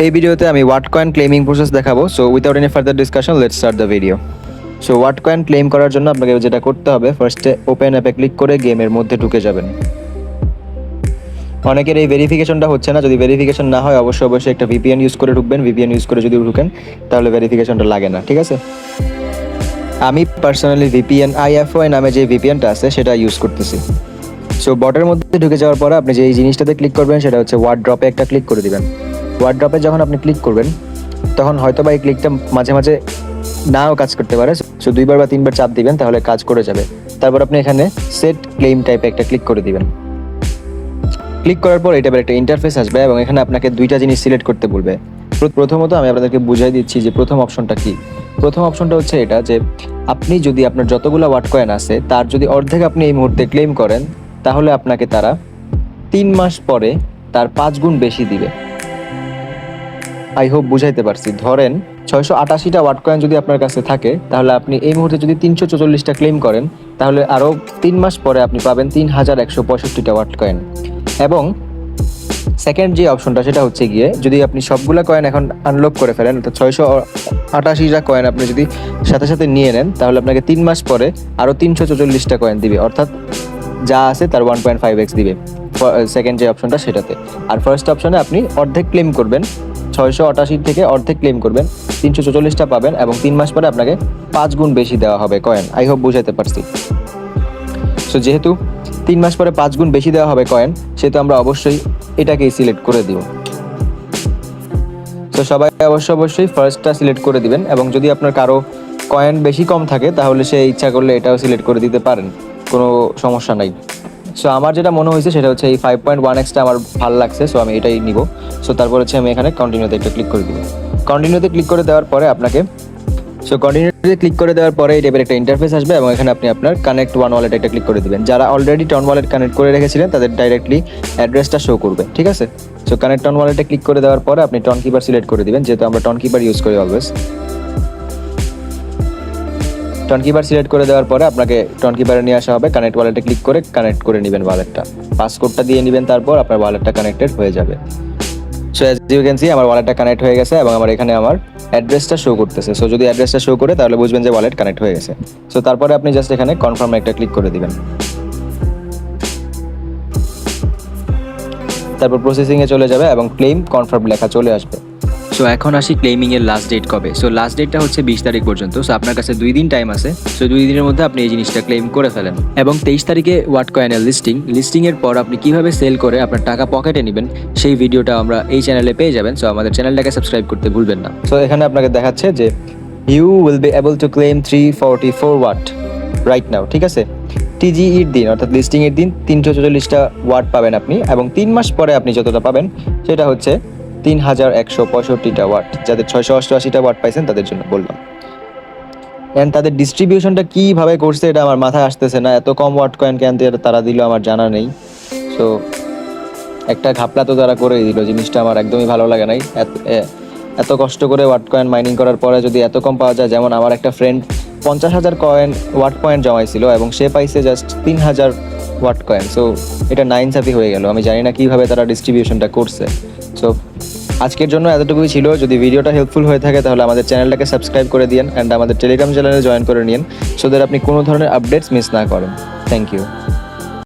এই ভিডিওতে আমি ওয়াট কয়েন ক্লেমিং প্রসেস দেখাবো। So without any further discussion let's start the video. So ওয়াট কয়েন ক্লেম করার জন্য আপনাকে যেটা করতে হবে, ফার্স্টে ওপেন অ্যাপে ক্লিক করে গেমের মধ্যে ঢুকে যাবেন। অনেকের এই ভেরিফিকেশনটা হচ্ছে না। যদি ভেরিফিকেশন না হয় অবশ্যই একটা ভিপিএন ইউজ করে ঢুকবেন। ভিপিএন ইউজ করে যদি ঢুকেন তাহলে ভেরিফিকেশনটা লাগে না, ঠিক আছে? আমি পার্সোনালি ভিপিএন IFOI নামে যে ভিপিএনটা আছে সেটা ইউজ করতেছি। সো বটের মধ্যে ঢুকে যাওয়ার পরে আপনি যে এই জিনিসটাতে ক্লিক করবেন সেটা হচ্ছে ওয়াট ড্রপে একটা ক্লিক করে দিবেন। ওয়াট ড্রপে যখন আপনি ক্লিক করবেন তখন হয়তো বা এই ক্লিকটা মাঝে মাঝে নাও কাজ করতে পারে। সো 2বার বা 3বার চাপ দিবেন তাহলে কাজ করে যাবে। তারপর আপনি এখানে সেট ক্লেম টাইপে একটা ক্লিক করে দিবেন। ক্লিক করার পর এটা একটা ইন্টারফেস আসবে এবং এখানে আপনাকে দুইটা জিনিস সিলেক্ট করতে বলবে। প্রথমত আমি আপনাদেরকে বুঝাই দিচ্ছি যে প্রথম অপশনটা কি। প্রথম অপশনটা হচ্ছে এটা যে আপনি যদি আপনার যতগুলো ওয়াট কয়েন আছে তার যদি অর্ধেক আপনি এই মুহূর্তে ক্লেম করেন তাহলে আপনাকে তারা 3 মাস পরে তার 5 গুণ বেশি দিবে। আই হোপ বুঝাইতে পারছি। ধরেন 688টা ওয়াট কয়েন যদি আপনার কাছে থাকে তাহলে আপনি এই মুহূর্তে যদি 344টা ক্লেম করেন তাহলে আরও 3 মাস পরে আপনি পাবেন 3165টা ওয়াট কয়েন। এবং সেকেন্ড যে অপশনটা সেটা হচ্ছে গিয়ে যদি আপনি সবগুলা কয়েন এখন আনলক করে ফেলেন, অর্থাৎ 688টা কয়েন আপনি যদি সাথে সাথে নিয়ে নেন তাহলে আপনাকে 3 মাস পরে আরও 344টা কয়েন দিবে, অর্থাৎ যা আছে তার 1.5x দিবে। সেকেন্ড যে অপশনটা সেটাতে। আর ফার্স্ট অপশনে আপনি অর্ধেক ক্লেম করবেন, 688 থেকে অর্ধেক ক্লেম করবেন, 344টা পাবেন এবং 3 মাস পরে আপনাকে 5 গুণ বেশি দেওয়া হবে কয়েন। আই হোপ বুঝাতে পারছি। সো যেহেতু 3 মাস পরে 5 গুণ বেশি দেওয়া হবে কয়েন, সেহেতু আমরা অবশ্যই এটাকেই সিলেক্ট করে দিব। তো সবাই অবশ্যই ফার্স্টটা সিলেক্ট করে দিবেন এবং যদি আপনার কারো কয়েন বেশি কম থাকে তাহলে সে ইচ্ছা করলে এটাও সিলেক্ট করে দিতে পারেন, কোনো সমস্যা নাই। সো আমার যেটা মনে হয়েছে সেটা হচ্ছে এই 5.1xটা আমার ভালো লাগছে, সো আমি এটাই নিব। সো তারপর হচ্ছে আমি এখানে কন্টিনিউতে একটা ক্লিক করে দিব। কন্টিনিউতে ক্লিক করে দেওয়ার পরে আপনাকে কন্টিনিউতে ক্লিক করে দেওয়ার পরে এই টাইপের একটা ইন্টারফেস আসবে এবং এখানে আপনি আপনার কানেক্ট ওয়ান ওয়ালেট একটা ক্লিক করে দিবেন। যারা অলরেডি টন ওয়ালেট কানেক্ট করে রেখেছিলেন তাদের ডাইরেক্টলি অ্যাড্রেসটা শো করবে, ঠিক আছে? সো কানেক্ট টন ওয়ালেটে ক্লিক করে দেওয়ার পরে আপনি টন কিপার সিলেক্ট করে দিবেন, যেহেতু আমরা টন কিপার ইউজ করি অলওয়েজ। টন কিপার সিলেক্ট করে দেওয়ার পরে আপনাকে টন কিপারে নিয়ে আসা হবে। কানেক্ট ওয়ালেটে ক্লিক করে কানেক্ট করে নেবেন ওয়ালেটটা, পাসকোডটা দিয়ে নেবেন, তারপর আপনার ওয়ালেটটা কানেক্টেড হয়ে যাবে। So as you can see আমার ওয়ালেটটা কানেক্ট হয়ে গেছে এবং আমার এখানে আমার অ্যাড্রেসটা শো করতেছে। সো যদি অ্যাড্রেসটা শো করে তাহলে বুঝবেন যে ওয়ালেট কানেক্ট হয়ে গেছে। সো তারপরে আপনি জাস্ট এখানে কনফার্ম একটা ক্লিক করে দিবেন। তারপর প্রসেসিংয়ে চলে যাবে এবং ক্লেম কনফার্ম লেখা চলে আসবে। সো এখন আসি ক্লেমিংয়ের লাস্ট ডেট কবে। সো লাস্ট ডেটটা হচ্ছে 20 তারিখ পর্যন্ত। সো আপনার কাছে 2 দিন টাইম আছে। সো 2 দিনের মধ্যে আপনি এই জিনিসটা ক্লেম করে ফেলেন। এবং 23 তারিখে ওয়াট কয়েনের লিস্টিংয়ের পর আপনি কিভাবে সেল করে আপনার টাকা পকেটে নেবেন সেই ভিডিওটা আমরা এই চ্যানেলে পেয়ে যাবেন। সো আমাদের চ্যানেলটাকে সাবস্ক্রাইব করতে ভুলবেন না। সো এখানে আপনাকে দেখাচ্ছে যে you will be able to claim 344 ওয়াট রাইট নাও, ঠিক আছে? টিজিইর দিন অর্থাৎ লিস্টিংয়ের দিন 344টা ওয়াট পাবেন আপনি এবং 3 মাস পরে আপনি যতটা পাবেন সেটা হচ্ছে 3165টা ওয়াট। যাদের 688টা ওয়াট পাইছেন তাদের জন্য বললাম। অ্যান্ড তাদের ডিস্ট্রিবিউশনটা কীভাবে করছে এটা আমার মাথায় আসতেছে না। এত কম ওয়াট কয়েন কেন তারা দিল আমার জানা নেই। সো একটা ঘাপলা তো তারা করেই দিল, জিনিসটা আমার একদমই ভালো লাগে নাই। এত কষ্ট করে ওয়াট কয়েন মাইনিং করার পরে যদি এত কম পাওয়া যায়, যেমন আমার একটা ফ্রেন্ড 50,000 ওয়াট পয়েন্ট জমাইছিল এবং সে পাইছে জাস্ট 3,000 ওয়াট কয়েন। সো এটা নাইনসাফি হয়ে গেল। আমি জানি না কীভাবে তারা ডিস্ট্রিবিউশনটা করছে। সো আজকের জন্য এতটুকুই ছিল। যদি ভিডিওটা হেল্পফুল হয়ে থাকে তাহলে আমাদের চ্যানেলটাকে সাবস্ক্রাইব করে দিন অ্যান্ড আমাদের টেলিগ্রাম চ্যানেলে জয়েন করে নিন, সো দ্যাট আপনি কোনো ধরনের আপডেটস মিস না করেন। Thank you.